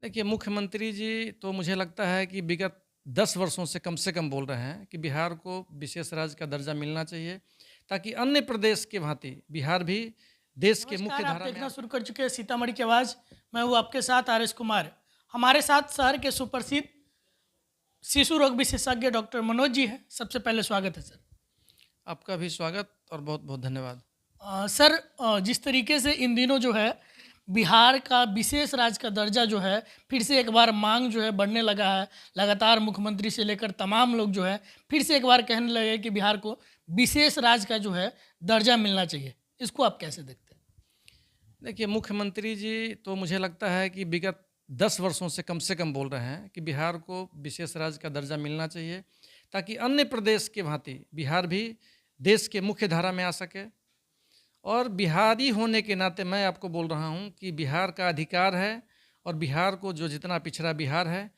देखिए, मुख्यमंत्री जी तो मुझे लगता है कि विगत 10 वर्षों से कम बोल रहे हैं कि बिहार को विशेष राज्य का दर्जा मिलना चाहिए, ताकि अन्य प्रदेश के भांति बिहार भी देश के मुख्य नमस्कार, आप धारा में आ देखना शुरू सके। कर चुके हैं सीतामढ़ी की आवाज़। मैं हूँ आपके साथ आर एस कुमार। हमारे साथ शहर के सुप्रसिद्ध शिशु रोग विशेषज्ञ डॉक्टर मनोज जी हैं। सबसे पहले स्वागत है सर। आपका भी स्वागत और बहुत-बहुत धन्यवाद। सर, जिस तरीके से इन दिनों जो है बिहार का विशेष राज्य का दर्जा जो है फिर से एक बार मांग जो है बढ़ने लगा है। लगातार मुख्यमंत्री से लेकर तमाम लोग जो है फिर से एक बार कहने लगे कि बिहार को विशेष राज्य का जो है दर्जा मिलना चाहिए। इसको आप कैसे देखते हैं? देखिए, मुख्यमंत्री जी तो मुझे लगता है कि विगत 10 वर्षों से कम बोल रहे हैं कि बिहार को विशेष राज्य का दर्जा मिलना चाहिए, ताकि अन्य प्रदेश के भांति बिहार भी देश के मुख्य धारा में आ सके। और बिहारी होने के नाते मैं आपको बोल रहा हूँ कि बिहार का अधिकार है, और बिहार को जो जितना पिछड़ा बिहार है,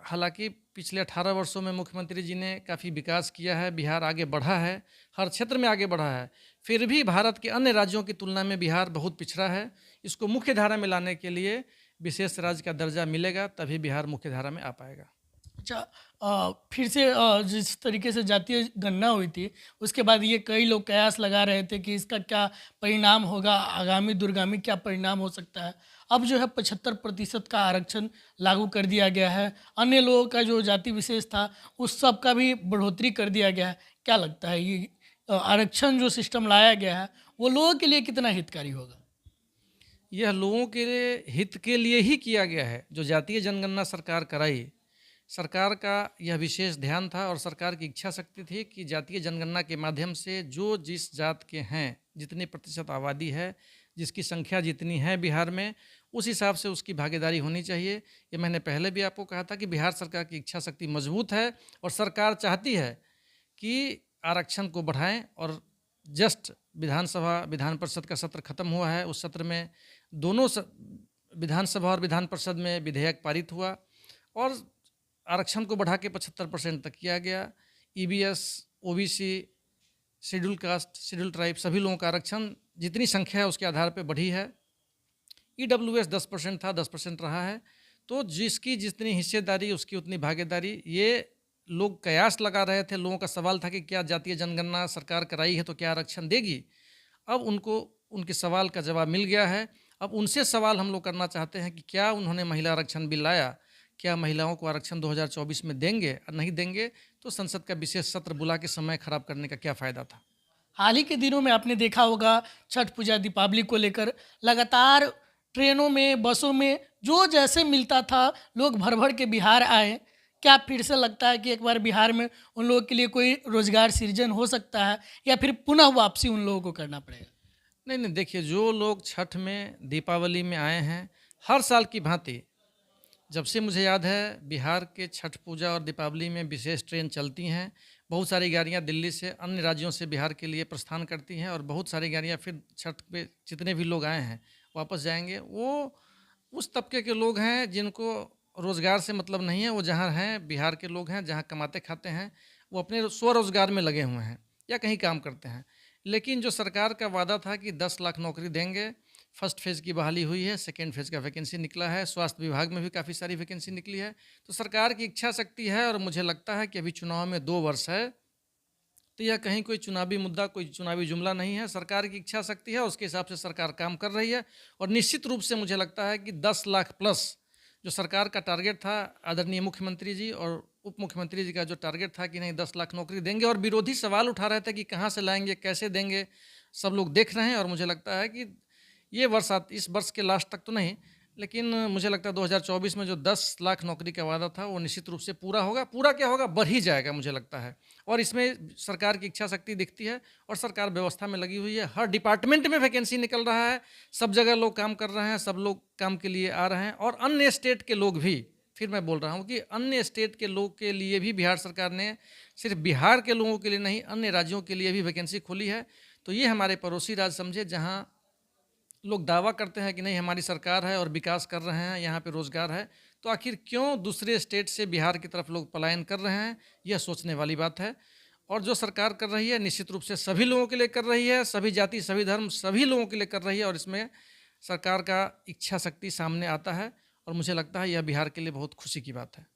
हालांकि पिछले 18 वर्षों में मुख्यमंत्री जी ने काफ़ी विकास किया है, बिहार आगे बढ़ा है, हर क्षेत्र में आगे बढ़ा है, फिर भी भारत के अन्य राज्यों की तुलना में बिहार बहुत पिछड़ा है। इसको मुख्य धारा में लाने के लिए विशेष राज्य का दर्जा मिलेगा, तभी बिहार मुख्य धारा में आ पाएगा। अच्छा, फिर से जिस तरीके से जातीय गणना हुई थी उसके बाद ये कई लोग कयास लगा रहे थे कि इसका क्या परिणाम होगा, आगामी दूरगामी क्या परिणाम हो सकता है। अब जो है 75% का आरक्षण लागू कर दिया गया है। अन्य लोगों का जो जाति विशेष था उस सब का भी बढ़ोतरी कर दिया गया है। क्या लगता है ये आरक्षण जो सिस्टम लाया गया है वो लोगों के लिए कितना हितकारी होगा? यह लोगों के हित के लिए ही किया गया है। जो जातीय जनगणना सरकार कराई, सरकार का यह विशेष ध्यान था और सरकार की इच्छा शक्ति थी कि जातीय जनगणना के माध्यम से जो जिस जात के हैं, जितनी प्रतिशत आबादी है, जिसकी संख्या जितनी है बिहार में, उस हिसाब से उसकी भागीदारी होनी चाहिए। ये मैंने पहले भी आपको कहा था कि बिहार सरकार की इच्छा शक्ति मजबूत है और सरकार चाहती है कि आरक्षण को बढ़ाएं। और जस्ट विधान परिषद का सत्र खत्म हुआ है, उस सत्र में दोनों विधानसभा और विधान परिषद में विधेयक पारित हुआ और आरक्षण को बढ़ा के 75% तक किया गया। EBS, OBC, schedule caste, schedule tribe सभी लोगों का आरक्षण जितनी संख्या है उसके आधार पर बढ़ी है। ईडब्ल्यूएस 10% था, 10% रहा है। तो जिसकी जितनी हिस्सेदारी उसकी उतनी भागीदारी, ये लोग कयास लगा रहे थे। लोगों का सवाल था कि क्या जातीय जनगणना सरकार कराई है तो क्या आरक्षण देगी। अब उनको उनके सवाल का जवाब मिल गया है। अब उनसे सवाल हम लोग करना चाहते हैं कि क्या उन्होंने महिला आरक्षण बिल लाया, क्या महिलाओं को आरक्षण 2024 में देंगे, और नहीं देंगे तो संसद का विशेष सत्र बुला के समय खराब करने का क्या फ़ायदा था। हाल ही के दिनों में आपने देखा होगा छठ पूजा दीपावली को लेकर लगातार ट्रेनों में, बसों में जो जैसे मिलता था लोग भर भर के बिहार आए। क्या फिर से लगता है कि एक बार बिहार में उन लोगों के लिए कोई रोजगार सृजन हो सकता है या फिर पुनः वापसी उन लोगों को करना पड़ेगा? नहीं नहीं, देखिए, जो लोग छठ में, दीपावली में आए हैं, हर साल की भांति, जब से मुझे याद है बिहार के छठ पूजा और दीपावली में विशेष ट्रेन चलती हैं। बहुत सारी गाड़ियां दिल्ली से, अन्य राज्यों से बिहार के लिए प्रस्थान करती हैं, और बहुत सारी गाड़ियां फिर छठ पे जितने भी लोग आए हैं वापस जाएंगे। वो उस तबके के लोग हैं जिनको रोज़गार से मतलब नहीं है। वो जहाँ हैं, बिहार के लोग हैं, जहाँ कमाते खाते हैं, वो अपने स्वरोजगार में लगे हुए हैं या कहीं काम करते हैं। लेकिन जो सरकार का वादा था कि 10 लाख नौकरी देंगे, फर्स्ट फेज़ की बहाली हुई है, सेकेंड फेज़ का वैकेंसी निकला है, स्वास्थ्य विभाग में भी काफ़ी सारी वैकेंसी निकली है। तो सरकार की इच्छा शक्ति है, और मुझे लगता है कि अभी चुनाव में 2 वर्ष है, तो यह कहीं कोई चुनावी मुद्दा, कोई चुनावी जुमला नहीं है। सरकार की इच्छा शक्ति है, उसके हिसाब से सरकार काम कर रही है। और निश्चित रूप से मुझे लगता है कि 10 लाख प्लस जो सरकार का टारगेट था, आदरणीय मुख्यमंत्री जी और उप मुख्यमंत्री जी का जो टारगेट था कि नहीं 10 लाख नौकरी देंगे, और विरोधी सवाल उठा रहे थे कि कहाँ से लाएंगे, कैसे देंगे, सब लोग देख रहे हैं। और मुझे लगता है कि ये वर्ष, इस वर्ष के लास्ट तक तो नहीं, लेकिन मुझे लगता है 2024 में जो 10 लाख नौकरी का वादा था वो निश्चित रूप से पूरा होगा। पूरा क्या होगा, बढ़ ही जाएगा मुझे लगता है। और इसमें सरकार की इच्छा शक्ति दिखती है, और सरकार व्यवस्था में लगी हुई है। हर डिपार्टमेंट में वैकेंसी निकल रहा है, सब जगह लोग काम कर रहे हैं, सब लोग काम के लिए आ रहे हैं। और अन्य स्टेट के लोग भी, फिर मैं बोल रहा हूँ कि अन्य स्टेट के लोग के लिए भी बिहार सरकार ने, सिर्फ बिहार के लोगों के लिए नहीं, अन्य राज्यों के लिए भी वैकेंसी खोली है। तो ये हमारे पड़ोसी राज्य समझे, जहाँ लोग दावा करते हैं कि नहीं हमारी सरकार है और विकास कर रहे हैं, यहाँ पे रोज़गार है, तो आखिर क्यों दूसरे स्टेट से बिहार की तरफ लोग पलायन कर रहे हैं, यह सोचने वाली बात है। और जो सरकार कर रही है निश्चित रूप से सभी लोगों के लिए कर रही है, सभी जाति, सभी धर्म, सभी लोगों के लिए कर रही है, और इसमें सरकार का इच्छा शक्ति सामने आता है। और मुझे लगता है यह बिहार के लिए बहुत खुशी की बात है।